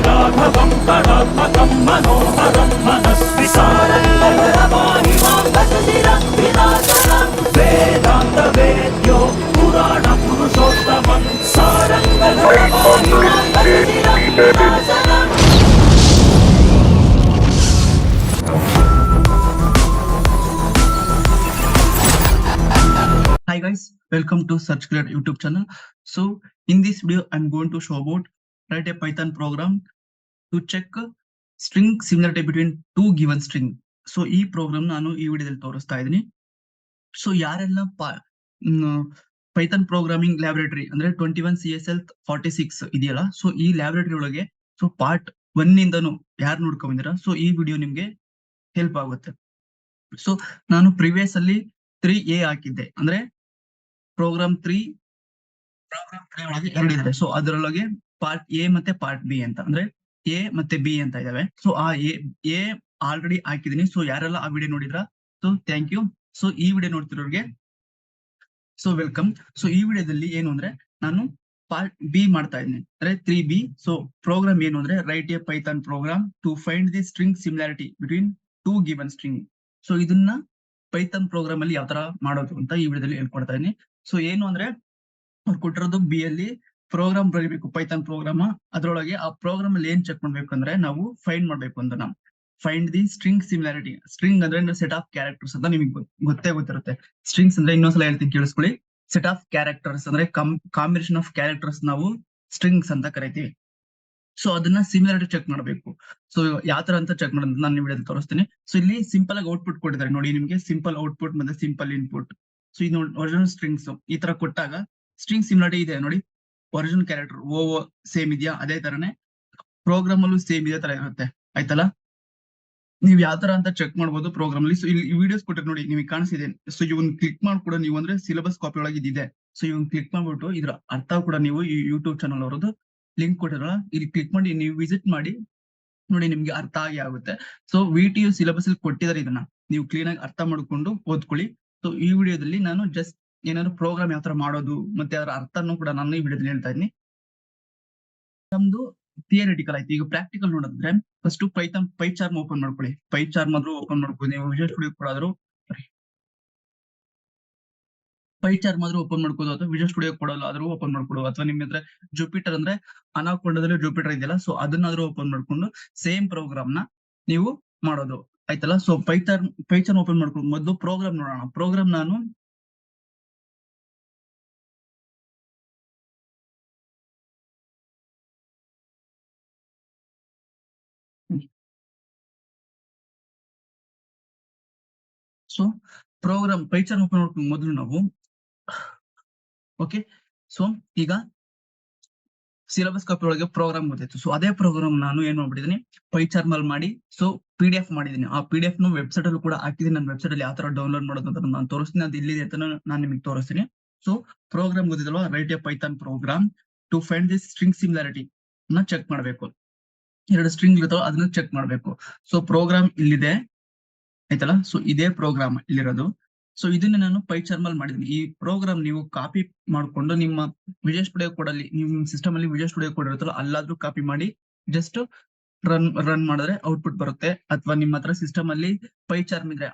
राघवं कलात्मकं मनोहरं मनस्विसारङ्गधरमाहिमाङ्गसुधिरं वेदान्तवेद्यो पुराणपुरुषोत्तमं सारङ्गधरमाहिमाङ्गसुधिरं Hi guys, welcome to SearchGrid YouTube channel. So in this video, I'm going to show about write a Python program to check string similarity between two given string. So ಈ program ನಾನು ಈ ವಿಡಿಯೋದಲ್ಲಿ ತೋರಿಸ್ತಾ ಇದ್ದೀನಿ. So ಯಾರೆಲ್ಲ Python programming laboratory ಅಂದ್ರೆ 21CSL46 ಇದೆಯಲ್ಲ, so ಈ ಲ್ಯಾಬೊರೇಟರಿ ಒಳಗೆ ಸೊ ಪಾರ್ಟ್ 1 ಇಂದನು ಯಾರು ನೋಡ್ಕೊಂಡಿದ್ದೀರಾ, ಸೊ ಈ ವಿಡಿಯೋ ನಿಮ್ಗೆ ಹೆಲ್ಪ್ ಆಗುತ್ತೆ. ಸೊ ನಾನು ಪ್ರಿವಿಯಸ್ ಅಲ್ಲಿ 3A ಹಾಕಿದ್ದೆ, ಅಂದ್ರೆ ಪ್ರೋಗ್ರಾಮ್ 3 ಒಳಗೆ ಎರಡು ಇದೆ. ಸೊ ಅದರೊಳಗೆ ಪಾರ್ಟ್ ಎ ಮತ್ತೆ ಪಾರ್ಟ್ ಬಿ ಅಂತ, ಅಂದ್ರೆ ಎ ಮತ್ತೆ ಬಿ ಅಂತ ಇದಾವೆ. ಸೊ ಆ ಎ ಆಲ್ರೆಡಿ ಹಾಕಿದೀನಿ. ಸೊ ಯಾರೆಲ್ಲ ಆ ವಿಡಿಯೋ ನೋಡಿದ್ರ, ಸೊ ಥ್ಯಾಂಕ್ ಯು. ಸೊ ಈ ವಿಡಿಯೋ ನೋಡ್ತಿರೋರಿಗೆ ಸೊ ವೆಲ್ಕಮ್. ಸೊ ಈ ವಿಡಿಯೋದಲ್ಲಿ ಏನು ಅಂದ್ರೆ ನಾನು ಪಾರ್ಟ್ ಬಿ ಮಾಡ್ತಾ ಇದ್ದೀನಿ, ಅಂದ್ರೆ 3B. ಸೊ ಪ್ರೋಗ್ರಾಮ್ ಏನು ಅಂದ್ರೆ write a Python program to find the string similarity between two given string. So ಇದನ್ನ ಪೈಥಾನ್ ಪ್ರೋಗ್ರಾಮ್ ಅಲ್ಲಿ ಯಾವ ತರ ಮಾಡೋದು ಅಂತ ಈ ವಿಡಿಯೋದಲ್ಲಿ ಹೇಳ್ಕೊಡ್ತಾ ಇದೀನಿ. ಸೊ ಏನು ಅಂದ್ರೆ ಅವ್ರು ಕೊಟ್ಟಿರೋದು ಬಿ ಅಲ್ಲಿ ಪ್ರೋಗ್ರಾಮ್ ಬರೀಬೇಕು, ಪೈಥಾನ್ ಪ್ರೋಗ್ರಾಮ್. ಅದ್ರೊಳಗೆ ಆ ಪ್ರೋಗ್ರಾಮ್ ಅಲ್ಲಿ ಏನ್ ಚೆಕ್ ಮಾಡ್ಬೇಕು ಅಂದ್ರೆ ನಾವು ಫೈಂಡ್ ಮಾಡ್ಬೇಕು ಅಂತ, ನಾವು find the string similarity. String ಅಂದ್ರೆ ಸೆಟ್ ಆಫ್ ಕ್ಯಾರೆಕ್ಟರ್ಸ್ ಅಂತ ನಿಮಗೆ ಗೊತ್ತೇ ಗೊತ್ತಿರುತ್ತೆ. ಸ್ಟ್ರಿಂಗ್ಸ್ ಅಂದ್ರೆ ಇನ್ನೊಂದ್ಸಲ ಹೇಳ್ತೀನಿ ಕೇಳಿಸ್ಕೊಳ್ಳಿ. ಸೆಟ್ ಆಫ್ ಕ್ಯಾರೆಕ್ಟರ್ಸ್ ಅಂದ್ರೆ ಕಾಂಬಿನೇಷನ್ ಆಫ್ ಕ್ಯಾರೆಕ್ಟರ್ಸ್ ನಾವು ಸ್ಟ್ರಿಂಗ್ಸ್ ಅಂತ ಕರಿತೀವಿ. ಸೊ ಅದನ್ನ ಸಿಮಿಲಾರಿಟಿ ಚೆಕ್ ಮಾಡಬೇಕು. ಸೊ ಯಾವ ತರ ಅಂತ ಚೆಕ್ ಮಾಡೋದು ನಾನು ವಿಡಿಯೋದಲ್ಲಿ ತೋರಿಸ್ತೀನಿ. ಸೊ ಇಲ್ಲಿ ಸಿಂಪಲ್ ಆಗಿ ಔಟ್ಪುಟ್ ಕೊಟ್ಟಿದ್ದಾರೆ ನೋಡಿ, ನಿಮಗೆ ಸಿಂಪಲ್ ಔಟ್ಪುಟ್ ಮತ್ತೆ ಸಿಂಪಲ್ ಇನ್ಪುಟ್. ಸೊ ಇದು ಒರಿಜಿನಲ್ ಸ್ಟ್ರಿಂಗ್ಸ್ ಈ ತರ ಕೊಟ್ಟಾಗ ಸ್ಟ್ರಿಂಗ್ ಸಿಮಿಲಾರಿಟಿ ಇದೆ ನೋಡಿ, ಒರಿಜಿನಲ್ ಕ್ಯಾರೆಕ್ಟರ್ ಓ ಸೇಮ್ ಇದೆಯಾ, ಅದೇ ತರನೇ ಪ್ರೋಗ್ರಾಮ್ ಅಲ್ಲೂ ಸೇಮ್ ಇದೇ ತರ ಇರುತ್ತೆ. ಆಯ್ತಲ್ಲ, ನೀವ್ ಯಾವ ತರ ಅಂತ ಚೆಕ್ ಮಾಡ್ಬೋದು ಪ್ರೋಗ್ರಾಮ್ ಅಲ್ಲಿ. ಸೊ ಇಲ್ಲಿ ವಿಡಿಯೋಸ್ ಕೊಟ್ಟಿರ್ ನೋಡಿ, ನಿಮಗೆ ಕಾಣಿಸಿದೆ. ಸೊ ಇವನ್ ಕ್ಲಿಕ್ ಮಾಡ್ಕೊಡ ನೀವು, ಅಂದ್ರೆ ಸಿಲೆಬಸ್ ಕಾಪಿ ಒಳಗೆ ಇದಿದೆ. ಸೊ ಇವನ್ ಕ್ಲಿಕ್ ಮಾಡ್ಬಿಟ್ಟು ಇದ್ರ ಅರ್ಥ ಕೂಡ ನೀವು ಈ ಯೂಟ್ಯೂಬ್ ಚಾನಲ್ ಅವರದ್ದು ಲಿಂಕ್ ಕೊಟ್ಟಿರಲ್ಲ, ಇಲ್ಲಿ ಕ್ಲಿಕ್ ಮಾಡಿ ನೀವು ವಿಸಿಟ್ ಮಾಡಿ ನೋಡಿ, ನಿಮ್ಗೆ ಅರ್ಥ ಆಗಿ ಆಗುತ್ತೆ. ಸೊ VTU ಸಿಲೆಬಸ್ ಅಲ್ಲಿ ಕೊಟ್ಟಿದ್ದಾರೆ, ಇದನ್ನ ನೀವು ಕ್ಲೀನ್ ಆಗಿ ಅರ್ಥ ಮಾಡ್ಕೊಂಡು ಓದ್ಕೊಳ್ಳಿ. ಸೊ ಈ ವಿಡಿಯೋದಲ್ಲಿ ನಾನು ಜಸ್ಟ್ ಏನಾದ್ರು ಪ್ರೋಗ್ರಾಮ್ ಯಾವ ತರ ಮಾಡೋದು ಮತ್ತೆ ಅದರ ಅರ್ಥನೂ ಕೂಡ ನಾನು ಈ ವಿಡಿಯೋದಲ್ಲಿ ಹೇಳ್ತಾ ಇದ್ದೀನಿ. ನಮ್ದು ಥಿಯರಿಟಿಕಲ್ ಆಯ್ತು. ಈಗ ಪ್ರಾಕ್ಟಿಕಲ್ ನೋಡಿದ್ರೆ ಫಸ್ಟ್ ಪೈಥಾನ್ ಪೈಚಾರ್ಮ್ ಓಪನ್ ಮಾಡ್ಕೊಳ್ಳಿ. ಪೈಚಾರ್ಮ್ ಆದ್ರೂ ಓಪನ್ ಮಾಡ್ಕೊಳ್ಳಿ, ನೀವು ವಿಜುವಲ್ ಸ್ಟುಡಿಯೋ ಕೂಡ ಆದ್ರೂ ಪೈಚಾರ್ಮ್ ಆದ್ರೂ ಓಪನ್ ಮಾಡ್ಕೋದು, ಅಥವಾ ವಿಜುವಲ್ ಸ್ಟುಡಿಯೋ ಕೊಡಲ್ಲ ಆದ್ರೂ ಓಪನ್ ಮಾಡ್ಕೊಡು, ಅಥವಾ ನಿಮ್ ಹತ್ರ ಜುಪಿಟರ್ ಅಂದ್ರೆ ಅನಾಕೊಂಡದಲ್ಲಿ ಜುಪಿಟರ್ ಇದೆಯಲ್ಲ, ಸೊ ಅದನ್ನಾದ್ರೂ ಓಪನ್ ಮಾಡ್ಕೊಂಡು ಸೇಮ್ ಪ್ರೋಗ್ರಾಮ್ ನ ನೀವು ಮಾಡೋದು. ಆಯ್ತಲ್ಲ. ಸೊ ಪೈಚಾರ್ಮ್ ಓಪನ್ ಮಾಡ್ಕೊಂಡು ಮೊದಲು ಪ್ರೋಗ್ರಾಮ್ ನೋಡೋಣ. ಪ್ರೋಗ್ರಾಮ್ ನಾನು ಸೊ ಪ್ರೋಗ್ರಾಮ್ ಪೈಚಾರ್ಮ್ ಓಪನ್ ಮಾಡ್ಕೊಂಡು ಮೊದಲು ನಾವು ಓಕೆ. ಸೊ ಈಗ ಸಿಲೆಬಸ್ ಕಾಪಿ ಒಳಗೆ ಪ್ರೋಗ್ರಾಮ್ ಗೊತ್ತಾಯ್ತು. ಸೊ ಅದೇ ಪ್ರೋಗ್ರಾಮ್ ನಾನು ಏನ್ ಮಾಡ್ಬಿಟ್ಟಿದ್ದೀನಿ, ಪೈಚಾರ್ಮ್ ಅಲ್ಲಿ ಮಾಡಿ ಸೊ PDF ಮಾಡಿದೀನಿ. ಆ PDF ನ ವೆಬ್ಸೈಟ್ ಅಲ್ಲೂ ಕೂಡ ಹಾಕಿದೀನಿ. ನನ್ನ ವೆಬ್ಸೈಟ್ ಅಲ್ಲಿ ಯಾವ ತರ ಡೌನ್ಲೋಡ್ ಮಾಡೋದು ಅಂತ ನಾನು ತೋರಿಸ್ತೀನಿ, ಅದು ಇಲ್ಲಿದೆ ಅಂತ ನಾನು ನಿಮಗೆ ತೋರಿಸ್ತೀನಿ. ಸೊ ಪ್ರೋಗ್ರಾಮ್ ಗೊತ್ತಿದಲ್ವಾ, write a Python program to find this string similarity ನ ಚೆಕ್ ಮಾಡ್ಬೇಕು. ಎರಡು ಸ್ಟ್ರಿಂಗ್ ಇರ್ತಾವ, ಅದನ್ನ ಚೆಕ್ ಮಾಡ್ಬೇಕು. ಸೊ ಪ್ರೋಗ್ರಾಮ್ ಇಲ್ಲಿದೆ ಆಯ್ತಲ್ಲ. ಸೊ ಇದೇ ಪ್ರೋಗ್ರಾಮ್ ಇಲ್ಲಿರೋದು. ಸೊ ಇದನ್ನ ನಾನು ಪೈಚಾರ್ಮ್ ಅಲ್ಲಿ ಮಾಡಿದೀನಿ. ಈ ಪ್ರೋಗ್ರಾಮ್ ನೀವು ಕಾಪಿ ಮಾಡ್ಕೊಂಡು ನಿಮ್ಮ ವಿಜುವಲ್ ಸ್ಟುಡಿಯೋ ಕೋಡ್ ಅಲ್ಲಿ, ನಿಮ್ಮ ಸಿಸ್ಟಮ್ ಅಲ್ಲಿ ವಿಜುವಲ್ ಸ್ಟುಡಿಯೋ ಕೋಡ್ ಇರುತ್ತಲ್ಲ, ಅಲ್ಲಾದ್ರೂ ಕಾಪಿ ಮಾಡಿ ಜಸ್ಟ್ ರನ್ ಮಾಡಿದ್ರೆ ಔಟ್ಪುಟ್ ಬರುತ್ತೆ. ಅಥವಾ ನಿಮ್ಮ ಹತ್ರ ಸಿಸ್ಟಮ್ ಅಲ್ಲಿ ಪೈಚಾರ್ಮ್ ಇದ್ರೆ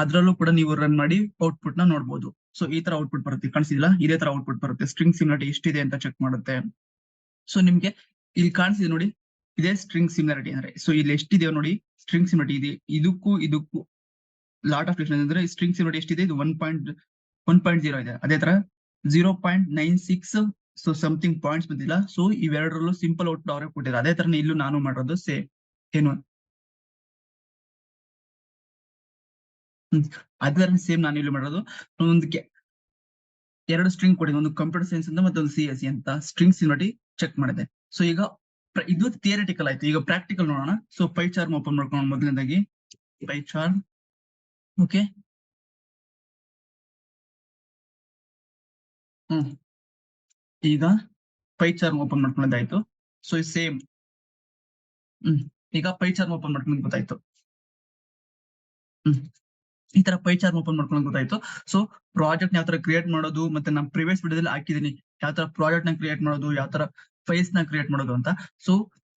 ಅದ್ರಲ್ಲೂ ಕೂಡ ನೀವು ರನ್ ಮಾಡಿ ಔಟ್ಪುಟ್ ನ ನೋಡ್ಬೋದು. ಸೊ ಈ ತರ ಔಟ್ಪುಟ್ ಬರುತ್ತೆ, ಕಾಣಿಸಿದಿಲ್ಲ, ಇದೇ ತರ ಔಟ್ಪುಟ್ ಬರುತ್ತೆ. ಸ್ಟ್ರಿಂಗ್ ಸಿಮಿಲಾರಿಟಿ ಎಷ್ಟಿದೆ ಅಂತ ಚೆಕ್ ಮಾಡುತ್ತೆ. ಸೊ ನಿಮ್ಗೆ ಇಲ್ಲಿ ಕಾಣಿಸಿದೆ ನೋಡಿ, ಇದೇ ಸ್ಟ್ರಿಂಗ್ ಸಿಮಿಲಾರಿಟಿ ಅಂದ್ರೆ. ಸೊ ಇಲ್ಲಿ ಎಷ್ಟಿದೆ ನೋಡಿ, ಸ್ಟ್ರಿಂಗ್ ಸಿಮಿಲಾರಿಟಿ ಇದೆ. ಇದಕ್ಕೂ ಲಾಟ್ ಆಫ್ ಡಿಫರೆನ್ಸ್ ಅಂದ್ರೆ ಸ್ಟ್ರಿಂಗ್ ಸಿಮಿಲಾರಿಟಿ ಎಷ್ಟಿದೆ, ಇದು 1.0 ಇದೆ. ಅದೇ ತರ 0.96 ಸೊ ಸಮಥಿಂಗ್ ಪಾಯಿಂಟ್ಸ್ ಬಂದಿಲ್ಲ. ಸೊ ಇವೆರಡರಲ್ಲೂ ಸಿಂಪಲ್ ಔಟ್ಪುಟ್ ಅವರೇ ಕೊಟ್ಟಿದ್ದಾರೆ. ಅದೇ ತರ ಇಲ್ಲೂ ನಾನು ಮಾಡೋದು ಸೇಮ್. ಏನು ಅದೇ ತರ ಸೇಮ್ ನಾನು ಇಲ್ಲಿ ಮಾಡೋದು. ಒಂದಕ್ಕೆ ಎರಡು ಸ್ಟ್ರಿಂಗ್ ಕೊಟ್ಟಿದೆ, ಒಂದು ಕಂಪ್ಯೂಟರ್ ಸೈನ್ಸ್ ಅಂತ ಮತ್ತೊಂದು CSE ಅಂತ. ಸ್ಟ್ರಿಂಗ್ ಸಿಮಿಲಾರಿಟಿ ಚೆಕ್ ಮಾಡಿದೆ. ಸೊ ಈಗ ಇದು ಥಿಯರಿಟಿಕಲ್ ಆಯ್ತು. ಈಗ ಪ್ರಾಕ್ಟಿಕಲ್ ನೋಡೋಣ. ಸೊ ಪೈಚಾರ್ಮ್ ಓಪನ್ ಮಾಡ್ಕೊಂಡು ಮೊದಲನೇದಾಗಿ ಪೈಚಾರ್ಮ್. ಓಕೆ, ಈಗ ಪೈಚಾರ್ಮ್ ಓಪನ್ ಮಾಡ್ಕೊಂಡಾಯ್ತು. ಸೊ ಸೇಮ್ ಈಗ ಪೈಚಾರ್ಮ್ ಓಪನ್ ಮಾಡ್ಕೊಂಡು ಗೊತ್ತಾಯ್ತು. ಈ ತರ ಪೈಚಾರ್ಮ್ ಓಪನ್ ಮಾಡ್ಕೊಂಡು ಗೊತ್ತಾಯ್ತು. ಸೊ ಪ್ರಾಜೆಕ್ಟ್ ಯಾವ ತರ ಕ್ರಿಯೇಟ್ ಮಾಡೋದು, ಮತ್ತೆ ನಾನು ಪ್ರಿವಿಯಸ್ ವಿಡಿಯೋದಲ್ಲಿ ಹಾಕಿದೀನಿ ಯಾವ ತರ ಪ್ರಾಜೆಕ್ಟ್ ನ ಕ್ರಿಯೇಟ್ ಮಾಡೋದು, ಯಾವ ತರ ಫೈಲ್ಸ್ ನ ಕ್ರಿಯೇಟ್ ಮಾಡೋದು ಅಂತ. ಸೊ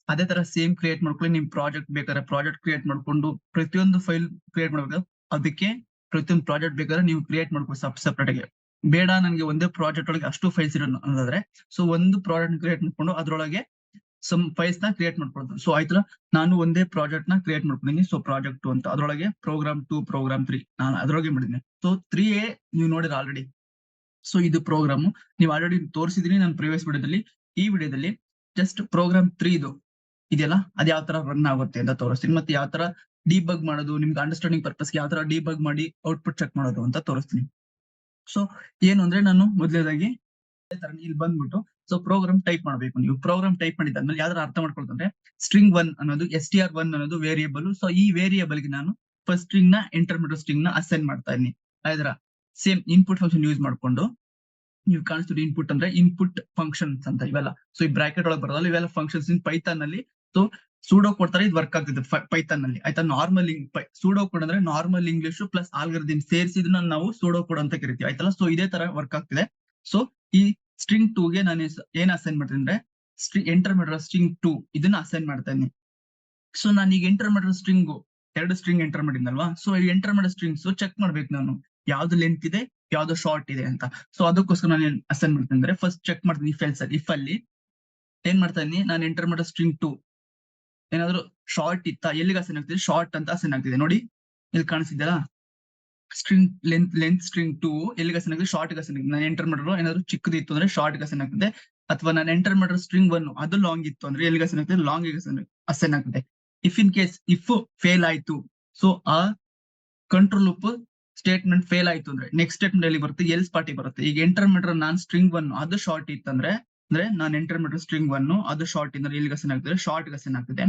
ಅದೇ ತರ ಸೇಮ್ ಕ್ರಿಯೇಟ್ ಮಾಡ್ಕೊಳ್ಳಿ. ನಿಮ್ ಪ್ರಾಜೆಕ್ಟ್ ಬೇಕಾದ್ರೆ ಪ್ರಾಜೆಕ್ಟ್ ಕ್ರಿಯೇಟ್ ಮಾಡ್ಕೊಂಡು ಪ್ರತಿಯೊಂದು ಫೈಲ್ ಕ್ರಿಯೇಟ್ ಮಾಡ್ಬೇಕು. ಅದಕ್ಕೆ ಪ್ರತಿಯೊಂದು ಪ್ರಾಜೆಕ್ಟ್ ಬೇಕಾದ್ರೆ ನೀವು ಕ್ರಿಯೇಟ್ ಮಾಡ್ಕೊಳ್ಳಿ ಸಪ್ರೇಟ್ ಆಗಿ. ಬೇಡ ನನಗೆ ಒಂದೇ ಪ್ರಾಜೆಕ್ಟ್ ಒಳಗೆ ಅಷ್ಟು ಫೈಲ್ಸ್ ಇರೋ ಅನ್ನೋದಾದ್ರೆ ಸೊ ಒಂದು ಪ್ರಾಜೆಕ್ಟ್ ಕ್ರಿಯೇಟ್ ಮಾಡ್ಕೊಂಡು ಅದ್ರೊಳಗೆ ಸಮ್ ಫೈಲ್ಸ್ ನ ಕ್ರಿಯೇಟ್ ಮಾಡ್ಕೊಳ್ಳೋದು. ಸೊ ಆಯ್ತು, ನಾನು ಒಂದೇ ಪ್ರಾಜೆಕ್ಟ್ ನ ಕ್ರಿಯೇಟ್ ಮಾಡ್ಕೊಂಡಿನಿ. ಸೊ ಪ್ರಾಜೆಕ್ಟ್ 2 ಅಂತ ಅದ್ರೊಳಗೆ Program-2 Program-3 ನಾನು ಅದ್ರೊಳಗೆ ಮಾಡಿದ್ದೀನಿ. ಸೊ 3A ನೀವು ನೋಡಿದ್ರೆ ಆಲ್ರೆಡಿ. ಸೊ ಇದು ಪ್ರೋಗ್ರಾಮ್ ನೀವು ಆಲ್ರೆಡಿ ತೋರಿಸಿದೀನಿ ನಾನು ಪ್ರಿವಿಯಸ್ ವಿಡಿಯೋದಲ್ಲಿ. ಈ ವಿಡಿಯೋದಲ್ಲಿ ಜಸ್ಟ್ Program-3 ಇದು ಇದೆಯಲ್ಲ ಅದ್ ಯಾವ ತರ ರನ್ ಆಗುತ್ತೆ ಅಂತ ತೋರಿಸ್ತೀನಿ. ಮತ್ತೆ ಯಾವ ತರ ಡಿಬಗ್ ಮಾಡೋದು ನಿಮ್ಗೆ ಅಂಡರ್ಸ್ಟ್ಯಾಂಡಿಂಗ್ ಪರ್ಪಸ್ಗೆ ಯಾವ ತರ ಡಿಬಗ್ ಮಾಡಿ ಔಟ್ಪುಟ್ ಚೆಕ್ ಮಾಡೋದು ಅಂತ ತೋರಿಸ್ತೀನಿ. ಸೊ ಏನು ಅಂದ್ರೆ ನಾನು ಮೊದಲನೇದಾಗಿ ಇಲ್ಲಿ ಬಂದ್ಬಿಟ್ಟು ಸೊ ಪ್ರೋಗ್ರಾಮ್ ಟೈಪ್ ಮಾಡ್ಬೇಕು. ನೀವು ಪ್ರೋಗ್ರಾಮ್ ಟೈಪ್ ಮಾಡಿದ್ಮೇಲೆ ಯಾವ್ದಾರ ಅರ್ಥ ಮಾಡ್ಕೊಳ್ತಂದ್ರೆ ಸ್ಟ್ರಿಂಗ್ 1 ಅನ್ನೋದು str1 ಅನ್ನೋದು ವೇರಿಯೇಬಲ್. ಸೊ ಈ ವೇರಿಯೇಬಲ್ ಗೆ ನಾನು ಫಸ್ಟ್ ಸ್ಟ್ರಿಂಗ್ ನ ಇಂಟರ್ಮೀಡಿಯೇಟ್ ಸ್ಟ್ರಿಂಗ್ ನ ಅಸೈನ್ ಮಾಡ್ತಾ ಇದೀನಿ. ಅದರ ಸೇಮ್ ಇನ್ಪುಟ್ ಫಂಕ್ಷನ್ ಯೂಸ್ ಮಾಡ್ಕೊಂಡು ನೀವು ಕಾಣಿಸ್ತೀರಿ ಇನ್ಪುಟ್ ಅಂದ್ರೆ ಇನ್ಪುಟ್ ಫಂಕ್ಷನ್ಸ್ ಅಂತ ಇವೆಲ್ಲ. ಸೊ ಈ ಬ್ರಾಕೆಟ್ ಒಳಗೆ ಬರೋದಲ್ಲ ಇವೆಲ್ಲ ಫಂಕ್ಷನ್ಸ್ ಇನ್ ಪೈಥಾನ್ ಅಲ್ಲಿ. ಸೊ ಸೂಡೋ ಕೊಡ್ತಾರೆ ಇದು ವರ್ಕ್ ಆಗ್ತದೆ ಪೈಥಾನ್ ಅಲ್ಲಿ ಆಯ್ತಾ. ನಾರ್ಮಲ್ ಸೂಡೋ ಕೋಡ್ ಅಂದ್ರೆ ನಾರ್ಮಲ್ ಇಂಗ್ಲಿಷ್ ಪ್ಲಸ್ ಆಲ್ಗರಿದಮ್ ಸೇರಿಸಿದ್ನ ನಾವು ಸೂಡೋ ಕೋಡ್ ಅಂತ ಕರಿತೀವಿ ಆಯ್ತಲ್ಲ. ಸೊ ಇದೇ ತರ ವರ್ಕ್ ಆಗ್ತಿದೆ. ಸೊ ಈ ಸ್ಟ್ರಿಂಗ್ 2 ಗೆ ನಾನು ಏನ್ ಅಸೈನ್ ಮಾಡ್ತೀನಿ ಅಂದ್ರೆ ಎಂಟರ್ ಮಾಡಿರೋ ಸ್ಟ್ರಿಂಗ್ 2 ಇದನ್ನ ಅಸೈನ್ ಮಾಡ್ತಾ ಇದೀನಿ. ಸೊ ನಾನು ಈಗ ಎಂಟರ್ ಮಾಡಿರೋ ಸ್ಟ್ರಿಂಗ್ 2 ಸ್ಟ್ರಿಂಗ್ ಎಂಟರ್ ಮಾಡಿದ್ನಲ್ವಾ. ಸೊ ಈ ಎಂಟರ್ ಮಾಡೋ ಸ್ಟ್ರಿಂಗ್ಸ್ ಚೆಕ್ ಮಾಡ್ಬೇಕು ನಾನು ಯಾವ್ದು ಲೆಂತ್ ಇದೆ ಯಾವ್ದು ಶಾರ್ಟ್ ಇದೆ ಅಂತ. ಸೊ ಅದಕ್ಕೋಸ್ಕರ ನಾನು ಅಸೈನ್ ಮಾಡ್ತೀನಿ ಅಂದ್ರೆ ಫಸ್ಟ್ ಚೆಕ್ ಮಾಡ್ತೀನಿ ಇಫ್ ಅಲ್ಲಿ ಏನ್ ಮಾಡ್ತಾ ಇದೀನಿ ನಾನು ಎಂಟರ್ ಮಾಡೋ ಸ್ಟ್ರಿಂಗ್ 2 ಏನಾದ್ರು ಶಾರ್ಟ್ ಇತ್ತಾ ಎಲ್ಲಿಗೆ ಅಸೈನ್ ಆಗ್ತಿದೆ ಶಾರ್ಟ್ ಅಂತ ಅಸೈನ್ ಆಗ್ತಿದೆ ನೋಡಿ ಇಲ್ಲಿ ಕಾಣಿಸ್ತಿದೆಯಲ್ಲ. ಸ್ಟ್ರಿಂಗ್ ಲೆಂತ್ ಸ್ಟ್ರಿಂಗ್ 2 ಎಲ್ಲಿಗೆ ಅಸೈನ್ ಆಗಿದೆ ಶಾರ್ಟ್ ಅಸೈನ್ ಆಗಿದೆ. ನಾನು ಎಂಟರ್ ಮಾಡಿರೋ ಏನಾದ್ರು ಚಿಕ್ಕದಿತ್ತು ಅಂದ್ರೆ ಶಾರ್ಟ್ ಅಸೈನ್ ಆಗ್ತದೆ. ಅಥವಾ ನಾನು ಎಂಟರ್ ಮಾಡಿರೋ ಸ್ಟ್ರಿಂಗ್ 1 ಅದು ಲಾಂಗ್ ಇತ್ತು ಅಂದ್ರೆ ಎಲ್ಲಿಗೆ ಅಸೈನ್ ಆಗ್ತದೆ ಲಾಂಗ್ ಅಸೈನ್ ಆಗ್ತದೆ. If in case if fail ಆಯ್ತು ಸೊ ಆ ಕಂಟ್ರೋಲ್ ಲೂಪ್ ಸ್ಟೇಟ್ಮೆಂಟ್ ಫೇಲ್ ಆಯ್ತು ಅಂದ್ರೆ ನೆಕ್ಸ್ಟ್ ಸ್ಟೇಟ್ಮೆಂಟ್ ಎಲ್ಲಿ ಬರುತ್ತೆ ಎಲ್ಸ್ ಪಾರ್ಟಿ ಬರುತ್ತೆ. ಈಗ ಎಂಟರ್ ಮಾಡಿರೋ ನಾನ್ ಸ್ಟ್ರಿಂಗ್ 1 ಅದು ಶಾರ್ಟ್ ಇತ್ತಂದ್ರೆ ಅಂದ್ರೆ ನಾನು ಎಂಟರ್ ಮಾಡಿರೋ ಸ್ಟ್ರಿಂಗ್ 1 ಅದು ಶಾರ್ಟ್ ಇದ್ರೆ ಎಲ್ಲಿಗೆ ಅಸೈನ್ ಆಗ್ತದೆ ಶಾರ್ಟ್ ಅಸೈನ್ ಆಗ್ತದೆ.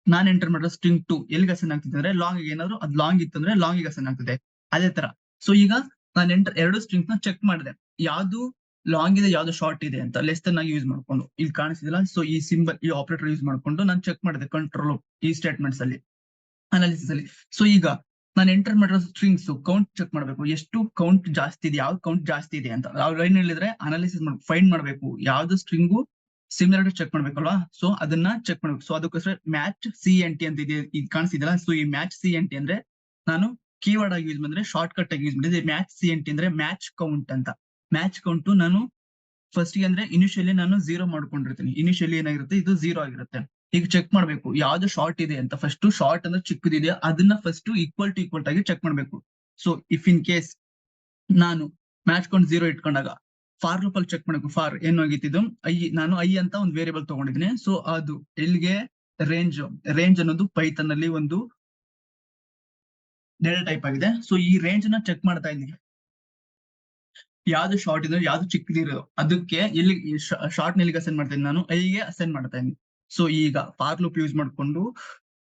ನಾನು ಎಂಟರ್ ಮಾಡಿರೋ ಸ್ಟ್ರಿಂಗ್ 2 ಎಲ್ಲಿಗೆ ಅಸೈನ್ ಆಗ್ತದೆ ಅಂದ್ರೆ ಲಾಂಗ್ ಏನಾದ್ರು ಅದು ಲಾಂಗ್ ಇತ್ತು ಅಂದ್ರೆ ಲಾಂಗ್ ಅಸೈನ್ ಆಗ್ತದೆ. ಅದೇ ತರ ಸೊ ಈಗ ನಾನು ಎರಡು ಸ್ಟ್ರಿಂಗ್ಸ್ ನ ಚೆಕ್ ಮಾಡಿದೆ ಯಾವ್ದು ಲಾಂಗ್ ಇದೆ ಯಾವ್ದು ಶಾರ್ಟ್ ಇದೆ ಅಂತ ಲೆಸ್ ದೆನ್ ಆಗಿ ಯೂಸ್ ಮಾಡ್ಕೊಂಡು ಇಲ್ಲಿ ಕಾಣಿಸ್ತಿದಿಲ್ಲ. ಸೊ ಈ ಸಿಂಬಲ್ ಈ ಆಪರೇಟರ್ ಯೂಸ್ ಮಾಡ್ಕೊಂಡು ನಾನು ಚೆಕ್ ಮಾಡಿದೆ ಕಂಟ್ರೋಲ್ ಈ ಸ್ಟೇಟ್ಮೆಂಟ್ಸ್ ಅಲ್ಲಿ ಅನಾಲಿಸಿಸ್ ಅಲ್ಲಿ. ಸೊ ಈಗ ನಾನು ಎಂಟರ್ ಮಾಡಿರೋ ಸ್ಟ್ರಿಂಗ್ಸ್ ಕೌಂಟ್ ಚೆಕ್ ಮಾಡ್ಬೇಕು ಎಷ್ಟು ಕೌಂಟ್ ಜಾಸ್ತಿ ಇದೆ ಯಾವ್ದು ಕೌಂಟ್ ಜಾಸ್ತಿ ಇದೆ ಅಂತ. ಅವ್ರು ಏನ್ ಹೇಳಿದ್ರೆ ಅನಾಲಿಸಿಸ್ ಫೈಂಡ್ ಮಾಡ್ಬೇಕು ಯಾವ್ದು ಸ್ಟ್ರಿಂಗು ಸಿಮಿಲಾರಿಟಿ ಚೆಕ್ ಮಾಡ್ಬೇಕಲ್ವಾ. ಸೊ ಅದನ್ನ ಚೆಕ್ ಮಾಡ್ಬೇಕು. ಸೊ ಅದಕ್ಕೋಸ್ಕರ ಮ್ಯಾಚ್ CNT ಅಂತ ಇದೆ ಇದು ಕಾಣಿಸ್ತಿದೆಯಲ್ಲ. ಸೊ ಈ ಮ್ಯಾಚ್ CNT ಅಂದ್ರೆ ನಾನು ಕೀವರ್ಡ್ ಆಗಿ ಯೂಸ್ ಮಾಡಿದ್ರೆ ಶಾರ್ಟ್ ಕಟ್ ಆಗಿ ಯೂಸ್ ಮಾಡಿದ್ರೆ ಮ್ಯಾಚ್ CNT ಅಂದ್ರೆ ಮ್ಯಾಚ್ ಕೌಂಟ್ ಅಂತ. ಮ್ಯಾಚ್ ಕೌಂಟ್ ನಾನು ಫಸ್ಟ್ ಗೆ ಅಂದ್ರೆ ಇನಿಷಿಯಲಿ ನಾನು 0 ಮಾಡ್ಕೊಂಡಿರ್ತೀನಿ. ಇನಿಷಿಯಲಿ ಏನಾಗಿರುತ್ತೆ ಇದು 0 ಆಗಿರುತ್ತೆ. ಈಗ ಚೆಕ್ ಮಾಡ್ಬೇಕು ಯಾವ್ದು ಶಾರ್ಟ್ ಇದೆ ಅಂತ. ಫಸ್ಟ್ ಶಾರ್ಟ್ ಅಂದ್ರೆ ಚಿಕ್ಕದಿದೆ ಅದನ್ನ ಫಸ್ಟ್ ಈಕ್ವಲ್ ಟು ಆಗಿ ಚೆಕ್ ಮಾಡ್ಬೇಕು. ಸೊ ಇಫ್ ಇನ್ ಕೇಸ್ ನಾನು ಮ್ಯಾಚ್ ಕೌಂಟ್ 0 ಇಟ್ಕೊಂಡಾಗ ಫಾರ್ ಲೂಪ್ ಅಲ್ಲಿ ಚೆಕ್ ಮಾಡ್ಬೇಕು. ಫಾರ್ ಏನು ಆಗಿತ್ತು ನಾನು ಐ ಅಂತ ಒಂದು ವೇರಿಯಬಲ್ ತಗೊಂಡಿದ್ದೀನಿ. ಸೊ ಅದು ಎಲ್ಲಿಗೆ ರೇಂಜ್ ಅನ್ನೋದು ಪೈಥಾನ್ ಅಲ್ಲಿ ಒಂದು ಡೇಟಾ ಟೈಪ್ ಆಗಿದೆ. ಸೊ ಈ ರೇಂಜ್ ನ ಚೆಕ್ ಮಾಡ್ತಾ ಇದ್ದೀನಿ ಯಾವ್ದು ಶಾರ್ಟ್ ಇದೆ ಯಾವ್ದು ಚಿಕ್ಕದಿರೋದು ಅದಕ್ಕೆ ಎಲ್ಲಿ ಶಾರ್ಟ್ ಎಲ್ಲಿಗೆ ಅಸೈನ್ ಮಾಡ್ತಾ ಇದ್ದೀನಿ ನಾನು ಐಗೆ ಅಸೈನ್ ಮಾಡ್ತಾ ಇದ್ದೀನಿ. ಸೊ ಈಗ ಫಾರ್ ಲೂಪ್ ಯೂಸ್ ಮಾಡ್ಕೊಂಡು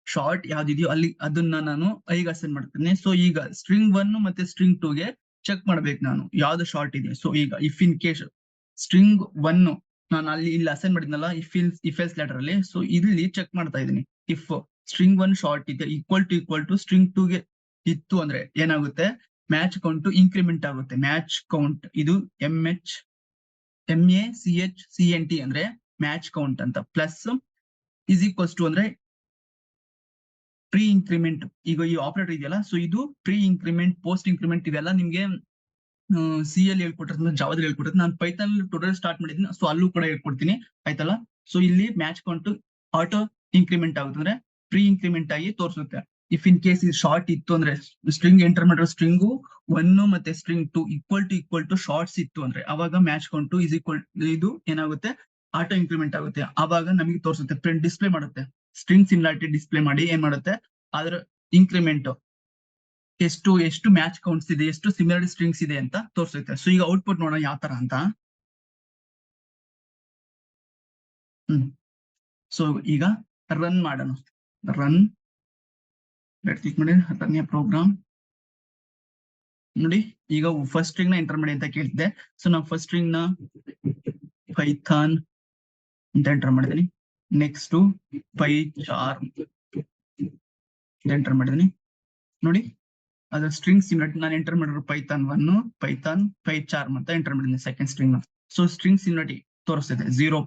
ಶಾರ್ಟ್ ಯಾವ್ದಿದೆಯೋ ಅಲ್ಲಿ ಅದನ್ನ ನಾನು ಐಗೆ ಅಸೈನ್ ಮಾಡ್ತೀನಿ. ಸೊ ಈಗ ಸ್ಟ್ರಿಂಗ್ 1 ಮತ್ತೆ ಸ್ಟ್ರಿಂಗ್ 2 ಗೆ ಚೆಕ್ ಮಾಡ್ಬೇಕು ನಾನು ಯಾವ್ದು ಶಾರ್ಟ್ ಇದೆ. ಸೊ ಈಗ ಇಫ್ ಇನ್ ಕೇಸ್ ಸ್ಟ್ರಿಂಗ್ 1 ನಾನು ಅಲ್ಲಿ ಇಲ್ಲಿ ಅಸೈನ್ ಮಾಡಿದ್ನಲ್ಲ ಇಫ್ ಎಲ್ಸ್ ಲೆಟರ್ ಅಲ್ಲಿ. ಸೊ ಇಲ್ಲಿ ಚೆಕ್ ಮಾಡ್ತಾ ಇದ್ದೀನಿ ಇಫ್ ಸ್ಟ್ರಿಂಗ್ 1 ಶಾರ್ಟ್ ಇದೆ ಈಕ್ವಲ್ ಟು ಸ್ಟ್ರಿಂಗ್ 2 ಗೆ ಇತ್ತು ಅಂದ್ರೆ ಏನಾಗುತ್ತೆ ಮ್ಯಾಚ್ ಕೌಂಟ್ ಇನ್ಕ್ರಿಮೆಂಟ್ ಆಗುತ್ತೆ. ಮ್ಯಾಚ್ ಕೌಂಟ್ ಇದು MACHCNT ಅಂದ್ರೆ ಮ್ಯಾಚ್ ಕೌಂಟ್ ಅಂತ ಪ್ಲಸ್ ಇಸ್ ಈಕ್ವಲ್ಸ್ ಟು ಅಂದ್ರೆ ಪ್ರೀ ಇನ್ಕ್ರಿಮೆಂಟ್. ಈಗ ಈ ಆಪರೇಟರ್ ಇದೆಯಲ್ಲ ಸೊ ಇದು ಪ್ರೀ ಇನ್ಕ್ರಿಮೆಂಟ್ ಪೋಸ್ಟ್ ಇನ್ಕ್ರಿಮೆಂಟ್ ಇವೆಲ್ಲ ನಿಮ್ಗೆ ಸಿ ಅಲ್ಲಿ ಹೇಳ್ಕೊಟ್ಟಿರ್ತೀನಿ ಜಾವದಲ್ಲಿ ಹೇಳ್ಕೊಟ್ಟಿರ್ತೀನಿ. ನಾನು ಪೈಥಾನ್ ಟೋಟಲ್ ಸ್ಟಾರ್ಟ್ ಮಾಡಿದ್ದೀನಿ ಸೊ ಅಲ್ಲೂ ಕೂಡ ಹೇಳ್ಕೊಡ್ತೀನಿ ಆಯ್ತಲ್ಲ. ಸೊ ಇಲ್ಲಿ ಮ್ಯಾಚ್ ಕೌಂಟ್ ಆಟೋ ಇನ್ಕ್ರಿಮೆಂಟ್ ಆಗುತ್ತೆ ಅಂದ್ರೆ ಪ್ರೀ ಇನ್ಕ್ರಿಮೆಂಟ್ ಆಗಿ ತೋರಿಸುತ್ತೆ. ಇಫ್ ಇನ್ ಕೇಸ್ ಇದು ಶಾರ್ಟ್ ಇತ್ತು ಅಂದ್ರೆ ಸ್ಟ್ರಿಂಗ್ ಎಂಟರ್ ಮಾಡಿರೋ ಸ್ಟ್ರಿಂಗು 1 ಮತ್ತೆ ಸ್ಟ್ರಿಂಗ್ 2 ಈಕ್ವಲ್ ಟು ಶಾರ್ಟ್ಸ್ ಇತ್ತು ಅಂದ್ರೆ ಅವಾಗ ಮ್ಯಾಚ್ ಕೌಂಟ್ ಇಸ್ ಈಕ್ವಲ್ ಇದು ಏನಾಗುತ್ತೆ ಆಟೋ ಇನ್ಕ್ರಿಮೆಂಟ್ ಆಗುತ್ತೆ. ಆವಾಗ ನಮಗೆ ತೋರಿಸುತ್ತೆ ಪ್ರಿಂಟ್ ಡಿಸ್ಪ್ಲೇ ಮಾಡುತ್ತೆ ಸ್ಟ್ರಿಂಗ್ ಸಿಮಿಲಾರಿಟಿ ಡಿಸ್ಪ್ಲೇ ಮಾಡಿ ಏನ್ ಮಾಡುತ್ತೆ ಅದ್ರ ಇನ್ಕ್ರಿಮೆಂಟ್ ಎಷ್ಟು ಮ್ಯಾಚ್ ಕೌಂಟ್ಸ್ ಇದೆ ಎಷ್ಟು ಸಿಮಿಲಾರಿಟಿ ಸ್ಟ್ರಿಂಗ್ಸ್ ಇದೆ ಅಂತ ತೋರಿಸುತ್ತೆ. ಸೊ ಈಗ ಔಟ್ಪುಟ್ ನೋಡೋಣ ಯಾವ ತರ ಅಂತ. ಸೊ ಈಗ ರನ್ ಮಾಡೋಣ. ರನ್ ಕ್ಲಿಕ್ ಮಾಡಿ ರನ್ ಎ ಪ್ರೋಗ್ರಾಮ್. ನೋಡಿ ಈಗ ಫಸ್ಟ್ ಸ್ಟ್ರಿಂಗ್ ನ ಎಂಟರ್ ಮಾಡಿ ಅಂತ ಕೇಳ್ತಿದೆ. ಸೊ ನಾವು ಫಸ್ಟ್ ಸ್ಟ್ರಿಂಗ್ ನ ಪೈಥಾನ್ ಅಂತ ಎಂಟರ್ ಮಾಡಿದೀನಿ. ನೆಕ್ಸ್ಟ್ ಪೈಚಾರ್ ಎಂಟರ್ ಮಾಡಿದೀನಿ. ನೋಡಿ ಅದ್ರ ಸ್ಟ್ರಿಂಗ್ ಸಿಮಿಲಾರಿಟಿ ನಾನು ಎಂಟರ್ ಮಾಡಿರೋ ಪೈಥಾನ್ 1 ಪೈಥಾನ್ ಪೈಚಾರ್ ಅಂತ ಎಂಟರ್ ಮಾಡಿದ್ದೀನಿ ಸೆಕೆಂಡ್ ಸ್ಟ್ರಿಂಗ್ ನ. ಸೊ ಸ್ಟ್ರಿಂಗ್ ಸಿಮಿಲಾರಿಟಿ ತೋರಿಸ್ತಿದೆ 0.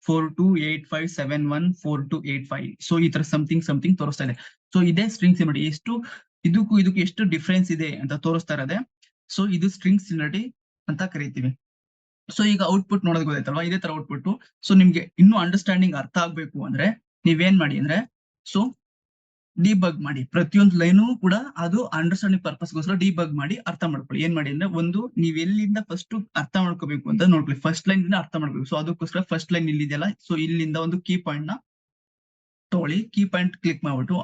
4285714285. ಸೊ ಈ ತರ ಸಮಥಿಂಗ್ ತೋರಿಸ್ತಾ ಇದೆ. ಸೊ ಇದೇ ಸ್ಟ್ರಿಂಗ್ ಸಿಮಿಲರಿಟಿ. ಎಷ್ಟು ಇದಕ್ಕೂ ಎಷ್ಟು ಡಿಫ್ರೆನ್ಸ್ ಇದೆ ಅಂತ ತೋರಿಸ್ತಾ ಇರೋದೆ. ಸೊ ಇದು ಸ್ಟ್ರಿಂಗ್ ಸಿಮಿಲರಿಟಿ ಅಂತ ಕರಿತೀವಿ. ಸೊ ಈಗ ಔಟ್ಪುಟ್ ನೋಡೋದು ಗೊತ್ತಾಯ್ತಲ್ವಾ, ಇದೇ ತರ ಔಟ್ಪುಟ್. ಸೊ ನಿಮ್ಗೆ ಇನ್ನೂ ಅಂಡರ್ಸ್ಟ್ಯಾಂಡಿಂಗ್ ಅರ್ಥ ಆಗ್ಬೇಕು ಅಂದ್ರೆ ನೀವೇನ್ ಮಾಡಿ ಅಂದ್ರೆ, ಸೊ ಡಿಬಗ್ ಮಾಡಿ. ಪ್ರತಿಯೊಂದು ಲೈನು ಕೂಡ ಅದು ಅಂಡರ್ಸ್ಟ್ಯಾಂಡಿಂಗ್ ಪರ್ಪಸ್ಗೋಸ್ಕರ ಡಿಬಗ್ ಮಾಡಿ ಅರ್ಥ ಮಾಡ್ಕೊಳ್ಳಿ. ಏನ್ ಮಾಡಿ ಅಂದ್ರೆ, ಒಂದು ನೀವ್ ಎಲ್ಲಿಂದ ಫಸ್ಟ್ ಅರ್ಥ ಮಾಡ್ಕೋಬೇಕು ಅಂತ ನೋಡ್ಕೊಳ್ಳಿ. ಫಸ್ಟ್ ಲೈನ್ ಇಂದ ಅರ್ಥ ಮಾಡ್ಬೇಕು. ಸೊ ಅದಕ್ಕೋಸ್ಕರ ಫಸ್ಟ್ ಲೈನ್ ಇಲ್ಲಿದೆಯಲ್ಲ, ಸೊ ಇಲ್ಲಿಂದ ಒಂದು ಕೀ ಪಾಯಿಂಟ್ ನ ತಗೊಳ್ಳಿ. ಕೀ ಪಾಯಿಂಟ್ ಕ್ಲಿಕ್ ಮಾಡ್ಬಿಟ್ಟು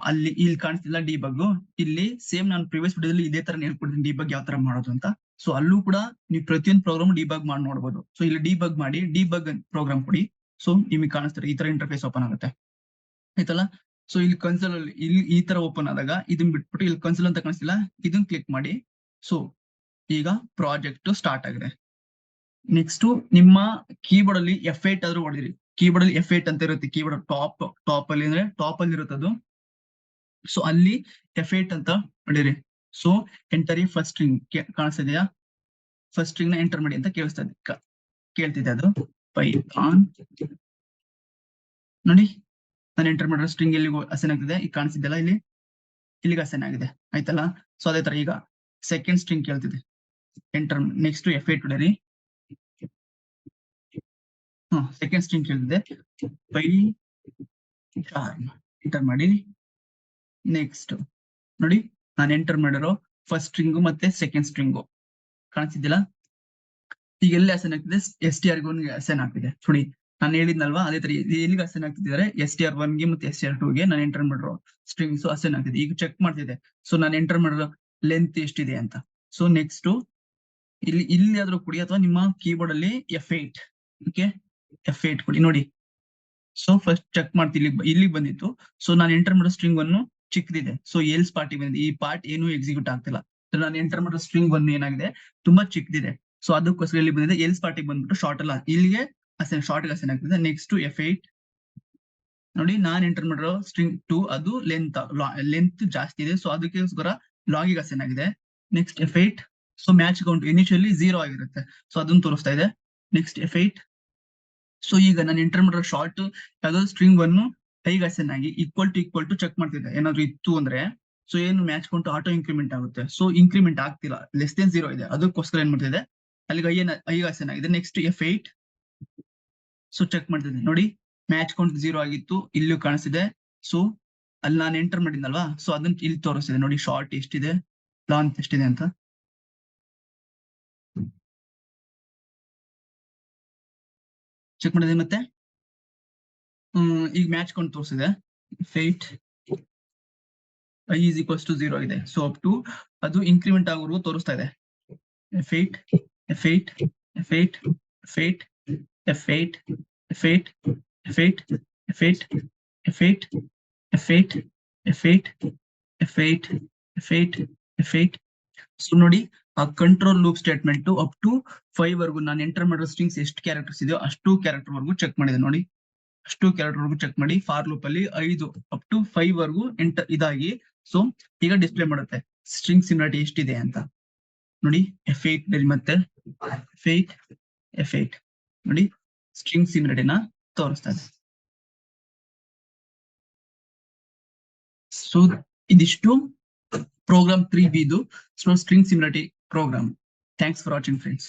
ಇಲ್ಲಿ ಕಾಣಿಸ್ತಿಲ್ಲ ಡಿಬಗ್, ಇಲ್ಲಿ ಸೇಮ್ ನಾನು ಪ್ರಿವಿಯಸ್ ವಿಡಿಯೋದಲ್ಲಿ ಇದೇ ತರ ಹೇಳ್ಕೊಡ್ತೀನಿ ಡಿಬಗ್ ಯಾವ ತರ ಮಾಡೋದು ಅಂತ. ಸೊ ಅಲ್ಲೂ ಕೂಡ ನೀವು ಪ್ರತಿಯೊಂದು ಪ್ರೋಗ್ರಾಮ್ ಡಿಬಗ್ ಮಾಡಿ ನೋಡ್ಬೋದು. ಸೊ ಇಲ್ಲಿ ಡಿಬಗ್ ಮಾಡಿ, ಡಿಬಗ್ ಪ್ರೋಗ್ರಾಮ್ ಕೊಡಿ. ಸೊ ನಿಮಗೆ ಕಾಣಿಸ್ತಾರೆ ಈ ತರ ಇಂಟರ್ಫೇಸ್ ಓಪನ್ ಆಗುತ್ತೆ, ಆಯ್ತಲ್ಲ. ಸೊ ಇಲ್ಲಿ ಕನ್ಸೋಲ್ ಅಲ್ಲಿ ಇಲ್ಲಿ ಈ ತರ ಓಪನ್ ಆದಾಗ ಇದನ್ನ ಬಿಟ್ಬಿಟ್ಟು ಇಲ್ಲಿ ಕನ್ಸೋಲ್ ಅಂತ ಕಾಣಿಸ್ತಿಲ್ಲ, ಇದನ್ನ ಕ್ಲಿಕ್ ಮಾಡಿ. ಸೊ ಈಗ ಪ್ರಾಜೆಕ್ಟ್ ಸ್ಟಾರ್ಟ್ ಆಗಿದೆ. ನೆಕ್ಸ್ಟ್ ನಿಮ್ಮ ಕೀಬೋರ್ಡ್ ಅಲ್ಲಿ F8 ಆದ್ರೂ ಹೊಡೆದಿರಿ. ಕೀಬೋರ್ಡ್ ಅಲ್ಲಿ F8 ಅಂತ ಇರುತ್ತೆ. ಕೀಬೋರ್ಡ್ ಟಾಪ್ ಅಲ್ಲಿ ಅಂದ್ರೆ ಟಾಪ್ ಅಲ್ಲಿ ಇರುತ್ತೆ ಅದು. ಸೊ ಅಲ್ಲಿ F8 ಅಂತ ಹೊಡಿರಿ. ಸೊ ಎಂಟರಿ ಫಸ್ಟ್ ಸ್ಟ್ರಿಂಗ್ ಕಾಣಿಸ್ತಿದೆಯಾ? ಫಸ್ಟ್ ಸ್ಟ್ರಿಂಗ್ ನ ಎಂಟರ್ ಮಾಡಿ ಅಂತ ಕೇಳ್ತಿದೆ ಅದು. ಪೈಥಾನ್ ನೋಡಿ, ನಾನು ಎಂಟರ್ ಮಾಡಿರೋ ಸ್ಟ್ರಿಂಗ್ ಎಲ್ಲಿಗೂ ಅಸೈನ್ ಆಗ್ತಿದೆ. ಈಗ ಕಾಣಿಸ್ತಿದೆಯಲ್ಲ, ಇಲ್ಲಿಗೆ ಅಸೈನ್ ಆಗಿದೆ, ಆಯ್ತಲ್ಲ. ಸೊ ಅದೇ ತರ ಈಗ ಸೆಕೆಂಡ್ ಸ್ಟ್ರಿಂಗ್ ಕೇಳ್ತಿದೆ, ಎಂಟರ್. ನೆಕ್ಸ್ಟ್ F8 ಹೊಡಿರಿ. ಸೆಕೆಂಡ್ ಸ್ಟ್ರಿಂಗ್ ಕೇಳ್ತಿದೆ, ಪೈಥಾನ್ ಎಂಟರ್ ಮಾಡಿ. ನೆಕ್ಸ್ಟ್ ನೋಡಿ, ನಾನು ಎಂಟರ್ ಮಾಡಿರೋ ಫಸ್ಟ್ ಸ್ಟ್ರಿಂಗು ಮತ್ತೆ ಸೆಕೆಂಡ್ ಸ್ಟ್ರಿಂಗು ಕಾಣಿಸ್ತಿದ್ದಿಲ್ಲ. ಈಗ ಎಲ್ಲಿ ಅಸೈನ್ ಆಗ್ತಿದೆ? STR1 ಗೆ ಅಸೈನ್ ಆಗ್ತಿದೆ. ನೋಡಿ ನಾನು ಹೇಳಿದ್ನಲ್ವಾ, ಅದೇ ತರ ಎಲ್ಲಿಗೆ ಅಸೈನ್ ಆಗ್ತಿದ್ದಾರೆ? STR1 ಗೆ ಮತ್ತೆ STR2 ಗೆ ನಾನು ಎಂಟರ್ ಮಾಡಿರೋ ಸ್ಟ್ರಿಂಗ್ಸ್ ಅಸೈನ್ ಆಗ್ತಿದೆ. ಈಗ ಚೆಕ್ ಮಾಡ್ತಿದೆ. ಸೊ ನಾನು ಎಂಟರ್ ಮಾಡಿರೋ ಲೆಂತ್ ಎಷ್ಟಿದೆ ಅಂತ. ಸೊ ನೆಕ್ಸ್ಟ್ ಇಲ್ಲಿ ಆದ್ರೂ ಕೊಡಿ, ಅಥವಾ ನಿಮ್ಮ ಕೀಬೋರ್ಡ್ ಅಲ್ಲಿ F8, ಓಕೆ, F8 ಕೊಡಿ. ನೋಡಿ, ಸೊ ಫಸ್ಟ್ ಚೆಕ್ ಮಾಡ್ತೀನಿ, ಇಲ್ಲಿಗೆ ಬಂದಿತ್ತು. ಸೊ ನಾನು ಎಂಟರ್ ಮಾಡೋ ಸ್ಟ್ರಿಂಗ್ ಅನ್ನು ಚಿಕ್ಕದಿದೆ. ಸೊ ಎಲ್ಸ್ ಪಾರ್ಟಿ ಬಂದಿದೆ. ಈ ಪಾರ್ಟ್ ಏನು ಎಕ್ಸಿಕ್ಯೂಟ್ ಆಗ್ತಿಲ್ಲ. ಸೊ ನಾನು ಎಂಟರ್ ಮಾಡೋ ಸ್ಟ್ರಿಂಗ್ ಒಂದು ಏನಾಗಿದೆ, ತುಂಬಾ ಚಿಕ್ಕದಿದೆ. ಸೊ ಅದಕ್ಕೋಸ್ಕರ ಇಲ್ಲಿ ಬಂದಿದೆ. ಎಲ್ಸ್ ಪಾರ್ಟಿ ಬಂದ್ಬಿಟ್ಟು ಶಾರ್ಟ್ ಅಲ್ಲ, ಇಲ್ಲಿಗೆ ಶಾರ್ಟ್ ಅಸೈನ್ ಆಗ್ತಿದೆ. ನೆಕ್ಸ್ಟ್ F8 ನೋಡಿ, ನಾನ್ ಎಂಟರ್ ಮಾಡಿರೋ ಸ್ಟ್ರಿಂಗ್ 2 ಅದು ಲೆಂತ್ ಜಾಸ್ತಿ ಇದೆ. ಸೊ ಅದಕ್ಕೋಸ್ಕರ ಲಾಗಿಗೆ ಅಸೈನ್ ಆಗಿದೆ. Next F8. So match count initially 0 ಆಗಿರುತ್ತೆ. ಸೊ ಅದನ್ನ ತೋರಿಸ್ತಾ ಇದೆ. Next F8. ಸೊ ಈಗ ನಾನು ಎಂಟರ್ ಮಾಡಿರೋ ಶಾರ್ಟ್ ಯಾವ್ದೋ ಸ್ಟ್ರಿಂಗ್ ಅನ್ನು ಕೈಗೆ ಅಸೈನ್ ಆಗಿ ಈಕ್ವಲ್ ಟು ಚೆಕ್ ಮಾಡ್ತಿದ್ದೆ. ಏನಾದ್ರು ಇತ್ತು ಅಂದ್ರೆ ಸೊ ಏನು ಮ್ಯಾಚ್ ಕೌಂಟ್ ಆಟೋ ಇನ್ಕ್ರಿಮೆಂಟ್ ಆಗುತ್ತೆ. ಸೊ ಇನ್ಕ್ರಿಮೆಂಟ್ ಆಗ್ತಿಲ್ಲ, ಲೆಸ್ ದೆನ್ 0 ಇದೆ. ಅದಕ್ಕೋಸ್ಕರ ಏನ್ ಮಾಡ್ತಿದೆ, ಅಲ್ಲಿಗೆ ಐಗೆ ಅಸೈನ್ ಆಗಿದೆ. Next F8. ಸೊ ಚೆಕ್ ಮಾಡ್ತಿದ್ದೆ. ನೋಡಿ, ಮ್ಯಾಚ್ ಕೌಂಟ್ 0 ಆಗಿತ್ತು, ಇಲ್ಲೂ ಕಾಣಿಸ್ತಿದೆ. ಸೊ ಅಲ್ಲಿ ನಾನು ಎಂಟರ್ ಮಾಡಿದ್ನಲ್ವಾ, ಸೊ ಅದನ್ನ ಇಲ್ಲಿ ತೋರಿಸ್ತಿದೆ. ನೋಡಿ ಶಾರ್ಟ್ ಎಷ್ಟಿದೆ, ಲಾಂಗ್ ಎಷ್ಟಿದೆ ಅಂತ. ಚೆಕ್ ಮಾಡಿದೆ. ಮತ್ತೆ ಈಗ ಮ್ಯಾಚ್ ಕೌಂಟ್ ತೋರಿಸಿದೆ. F8 I is equals to 0 ಇದೆ. ಸೊ ಅಪ್ ಟು ಅದು ಇನ್ಕ್ರಿಮೆಂಟ್ ಆಗೋವರೆಗೂ ತೋರಿಸ್ತಾ ಇದೆ. F8 F8 F8 F8 F8 F8 F8 F8 F8 F8 F8 F8 F8 F8. So ನೋಡಿ, ಆ control loop statement up to 5 ವರೆಗೂ ನಾನು ಎಂಟರ್ ಮಾಡಿರೋ ಸ್ಟ್ರಿಂಗ್ಸ್ ಎಷ್ಟು ಕ್ಯಾರೆಕ್ಟರ್ಸ್ ಇದೆಯೋ ಅಷ್ಟು ಕ್ಯಾರೆಕ್ಟರ್ ವರೆಗೂ ಚೆಕ್ ಮಾಡಿದೆ. ನೋಡಿ, ಅಷ್ಟು ಕ್ಯಾರೆಕ್ಟರ್ ವರೆಗೂ ಚೆಕ್ ಮಾಡಿ ಫಾರ್ ಲೂಪ್ ಅಲ್ಲಿ 5 ಅಪ್ ಟು 5 ವರೆಗೂ ಎಂಟರ್ ಇದಾಗಿ. ಸೊ ಈಗ ಡಿಸ್ಪ್ಲೇ ಮಾಡುತ್ತೆ ಸ್ಟ್ರಿಂಗ್ ಸಿಮಿಲಾರಿಟಿ ಎಷ್ಟಿದೆ ಅಂತ. ನೋಡಿ F8 ಮತ್ತೆ F8 F8 ನೋಡಿ, ಸ್ಟ್ರಿಂಗ್ ಸಿಮಿಲಾರಿಟಿನ ತೋರಿಸ್ತಾ ಇದೆ. ಸೊ ಇದಿಷ್ಟು Program 3B string similarity program. Thanks for watching friends.